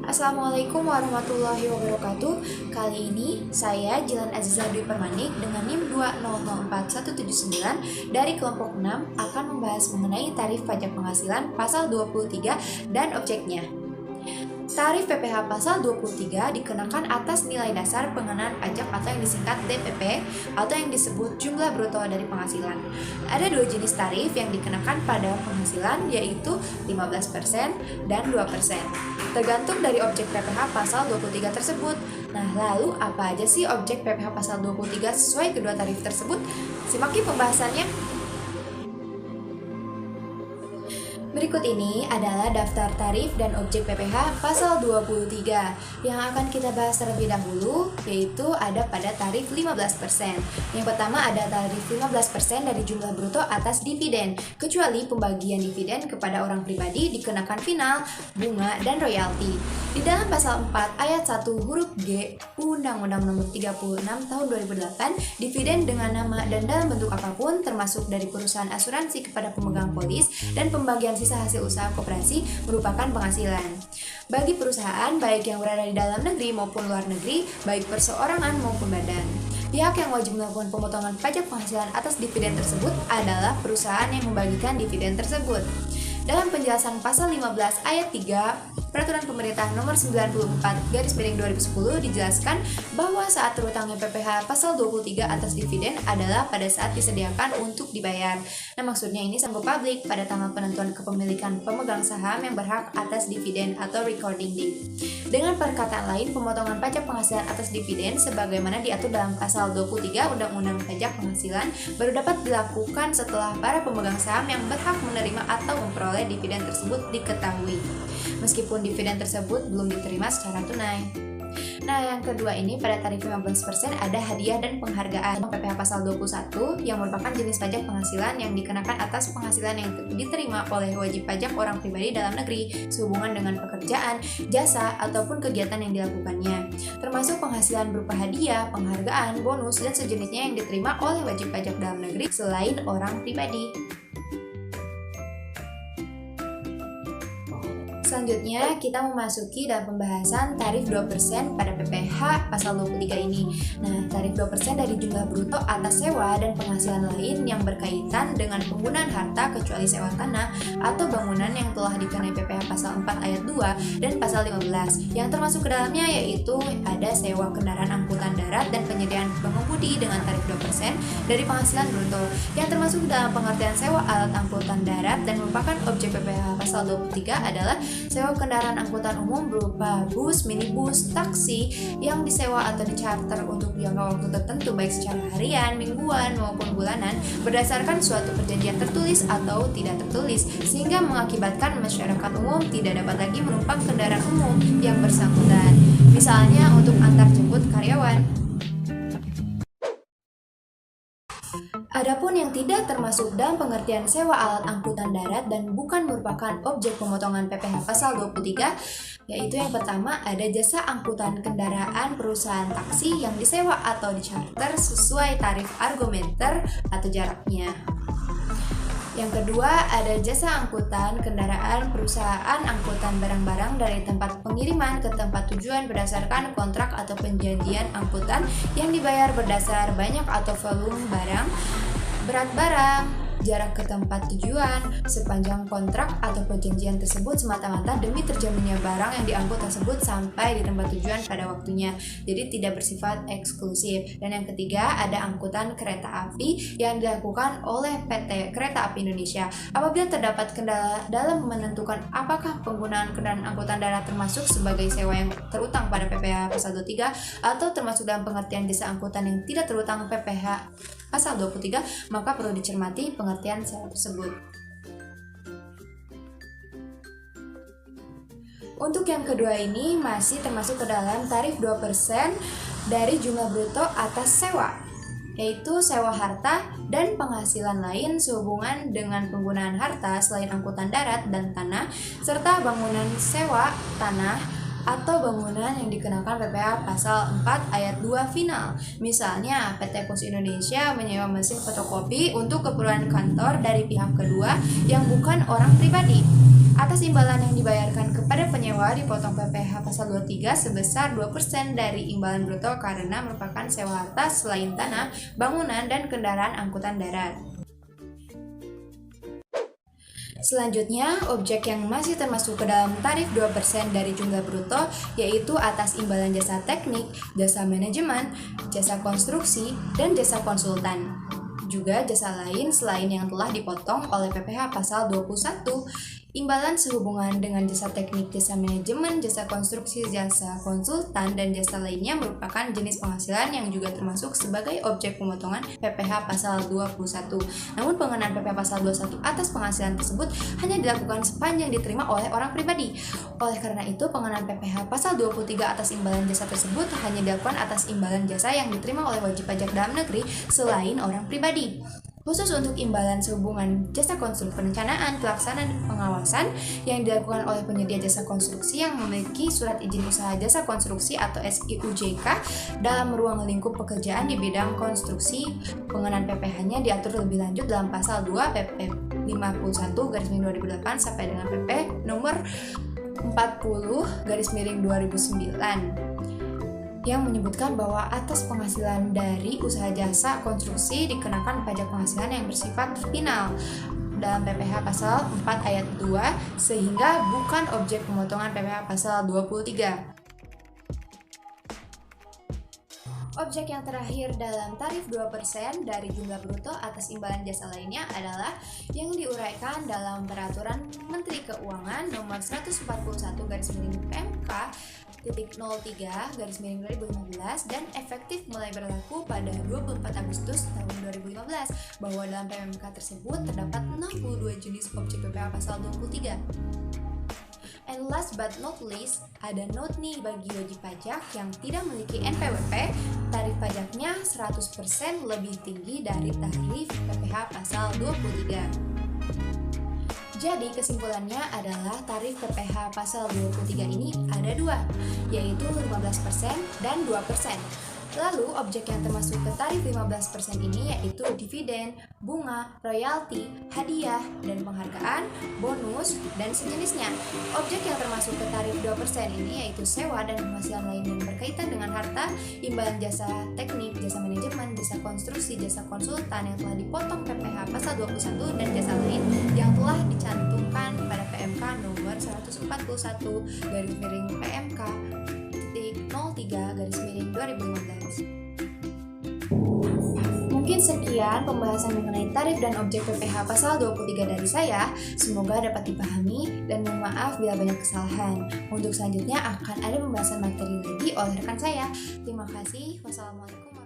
Assalamualaikum warahmatullahi wabarakatuh. Kali ini saya Jilan Aziza Dwi Permanik dengan NIM 2004179 dari kelompok 6 akan membahas mengenai tarif pajak penghasilan pasal 23 dan objeknya. Tarif PPh pasal 23 dikenakan atas nilai dasar pengenaan pajak atau yang disingkat DPP atau yang disebut jumlah bruto dari penghasilan. Ada dua jenis tarif yang dikenakan pada penghasilan, yaitu 15% dan 2%, tergantung dari objek PPh pasal 23 tersebut. Nah, lalu apa aja sih objek PPh pasal 23 sesuai kedua tarif tersebut? Simak pembahasannya. Berikut ini adalah daftar tarif dan objek PPh pasal 23 yang akan kita bahas terlebih dahulu, yaitu ada pada tarif 15%. Yang pertama ada tarif 15% dari jumlah bruto atas dividen, kecuali pembagian dividen kepada orang pribadi dikenakan final, bunga, dan royalti. Di dalam pasal 4 ayat 1 huruf G Undang-Undang Nomor 36 Tahun 2008, dividen dengan nama dan dalam bentuk apapun termasuk dari perusahaan asuransi kepada pemegang polis dan pembagian sisa hasil usaha koperasi merupakan penghasilan. Bagi perusahaan baik yang berada di dalam negeri maupun luar negeri, baik perseorangan maupun badan. Pihak yang wajib melakukan pemotongan pajak penghasilan atas dividen tersebut adalah perusahaan yang membagikan dividen tersebut. Dalam penjelasan pasal 15 ayat 3 Peraturan Pemerintah Nomor 94/2010 dijelaskan bahwa saat terutangnya PPh pasal 23 atas dividen adalah pada saat disediakan untuk dibayar. Nah, maksudnya ini sampai publik pada tanggal penentuan kepemilikan pemegang saham yang berhak atas dividen atau recording date. Dengan perkataan lain, pemotongan pajak penghasilan atas dividen sebagaimana diatur dalam pasal 23 Undang-Undang Pajak Penghasilan baru dapat dilakukan setelah para pemegang saham yang berhak menerima atau memperoleh dividen tersebut diketahui, meskipun dividen tersebut belum diterima secara tunai. Nah, yang kedua ini pada tarif 15% ada hadiah dan penghargaan. PPh pasal 21 yang merupakan jenis pajak penghasilan yang dikenakan atas penghasilan yang diterima oleh wajib pajak orang pribadi dalam negeri sehubungan dengan pekerjaan, jasa, ataupun kegiatan yang dilakukannya, termasuk penghasilan berupa hadiah, penghargaan, bonus, dan sejenisnya yang diterima oleh wajib pajak dalam negeri selain orang pribadi. Selanjutnya, kita memasuki dalam pembahasan tarif 2% pada PPh pasal 23 ini. Nah, tarif 2% dari jumlah bruto atas sewa dan penghasilan lain yang berkaitan dengan penggunaan harta kecuali sewa tanah atau bangunan yang telah dikenai PPh pasal 4 ayat 2 dan pasal 15. Yang termasuk ke dalamnya yaitu ada sewa kendaraan angkutan darat dan penyediaan pengemudi dengan tarif 2% dari penghasilan bruto. Yang termasuk dalam pengertian sewa alat angkutan darat dan merupakan objek PPh pasal 23 adalah sewa kendaraan angkutan umum berupa bus, minibus, taksi yang disewa atau dicarter untuk jangka waktu tertentu baik secara harian, mingguan, maupun bulanan berdasarkan suatu perjanjian tertulis atau tidak tertulis sehingga mengakibatkan masyarakat umum tidak dapat lagi menumpang kendaraan umum yang bersangkutan, misalnya untuk antar jemput karyawan. Adapun yang tidak termasuk dalam pengertian sewa alat angkutan darat dan bukan merupakan objek pemotongan PPh pasal 23, yaitu yang pertama ada jasa angkutan kendaraan perusahaan taksi yang disewa atau dicharter sesuai tarif argometer atau jaraknya. Yang kedua, ada jasa angkutan kendaraan perusahaan angkutan barang-barang dari tempat pengiriman ke tempat tujuan berdasarkan kontrak atau perjanjian angkutan yang dibayar berdasar banyak atau volume barang, berat barang, jarak ke tempat tujuan, sepanjang kontrak atau perjanjian tersebut semata-mata demi terjaminnya barang yang diangkut tersebut sampai di tempat tujuan pada waktunya, jadi tidak bersifat eksklusif. Dan yang ketiga, ada angkutan kereta api yang dilakukan oleh PT Kereta Api Indonesia. Apabila terdapat kendala dalam menentukan apakah penggunaan kendaraan angkutan darat termasuk sebagai sewa yang terutang pada PPh pasal 23 atau termasuk dalam pengertian jasa angkutan yang tidak terutang PPh pasal 23, maka perlu dicermati pengertian sewa tersebut. Untuk yang kedua ini masih termasuk ke dalam tarif 2% dari jumlah bruto atas sewa, yaitu sewa harta dan penghasilan lain sehubungan dengan penggunaan harta selain angkutan darat dan tanah, serta bangunan sewa tanah atau bangunan yang dikenakan PPh pasal 4 ayat 2 final. Misalnya, PT Pos Indonesia menyewa mesin fotokopi untuk keperluan kantor dari pihak kedua yang bukan orang pribadi. Atas imbalan yang dibayarkan kepada penyewa dipotong PPh pasal 23 sebesar 2% dari imbalan bruto karena merupakan sewa harta selain tanah, bangunan, dan kendaraan angkutan darat. Selanjutnya, objek yang masih termasuk ke dalam tarif 2% dari jumlah bruto yaitu atas imbalan jasa teknik, jasa manajemen, jasa konstruksi, dan jasa konsultan. Juga jasa lain selain yang telah dipotong oleh PPh pasal 21. Imbalan sehubungan dengan jasa teknik, jasa manajemen, jasa konstruksi, jasa konsultan, dan jasa lainnya merupakan jenis penghasilan yang juga termasuk sebagai objek pemotongan PPh pasal 21. Namun pengenaan PPh pasal 21 atas penghasilan tersebut hanya dilakukan sepanjang diterima oleh orang pribadi. Oleh karena itu, pengenaan PPh pasal 23 atas imbalan jasa tersebut hanya dilakukan atas imbalan jasa yang diterima oleh wajib pajak dalam negeri selain orang pribadi. Khusus untuk imbalan sehubungan jasa konstruksi perencanaan, pelaksanaan, dan pengawasan yang dilakukan oleh penyedia jasa konstruksi yang memiliki surat izin usaha jasa konstruksi atau SIUJK dalam ruang lingkup pekerjaan di bidang konstruksi, pengenaan PPh-nya diatur lebih lanjut dalam pasal 2 PP 51/2008 sampai dengan PP nomor 40/2009 yang menyebutkan bahwa atas penghasilan dari usaha jasa konstruksi dikenakan pajak penghasilan yang bersifat final dalam PPh pasal 4 ayat 2 sehingga bukan objek pemotongan PPh pasal 23. Objek yang terakhir dalam tarif 2% dari jumlah bruto atas imbalan jasa lainnya adalah yang diuraikan dalam Peraturan Menteri Keuangan Nomor 141/PMK .03/2015 dan efektif mulai berlaku pada 24 Agustus tahun 2015 bahwa dalam PMK tersebut terdapat 62 jenis objek PPh pasal 23. And last but not least, ada note nih bagi wajib pajak yang tidak memiliki NPWP, tarif pajaknya 100% lebih tinggi dari tarif PPh pasal 23. Jadi kesimpulannya adalah tarif PPh pasal 23 ini ada dua, yaitu 15% dan 2%. Lalu objek yang termasuk ke tarif 15% ini yaitu dividen, bunga, royalti, hadiah, dan penghargaan, bonus, dan sejenisnya. Objek yang termasuk ke tarif 2% ini yaitu sewa dan penghasilan lain yang berkaitan dengan harta, imbalan jasa teknik, jasa manajemen, jasa konstruksi, jasa konsultan yang telah dipotong PPh pasal 21 dan jasa lain yang telah dicantumkan pada PMK nomor 141/PMK 03/2015. Mungkin sekian pembahasan mengenai tarif dan objek PPh pasal 23 dari saya. Semoga dapat dipahami dan mohon maaf bila banyak kesalahan. Untuk selanjutnya akan ada pembahasan materi lagi oleh rekan saya. Terima kasih. Wassalamualaikum.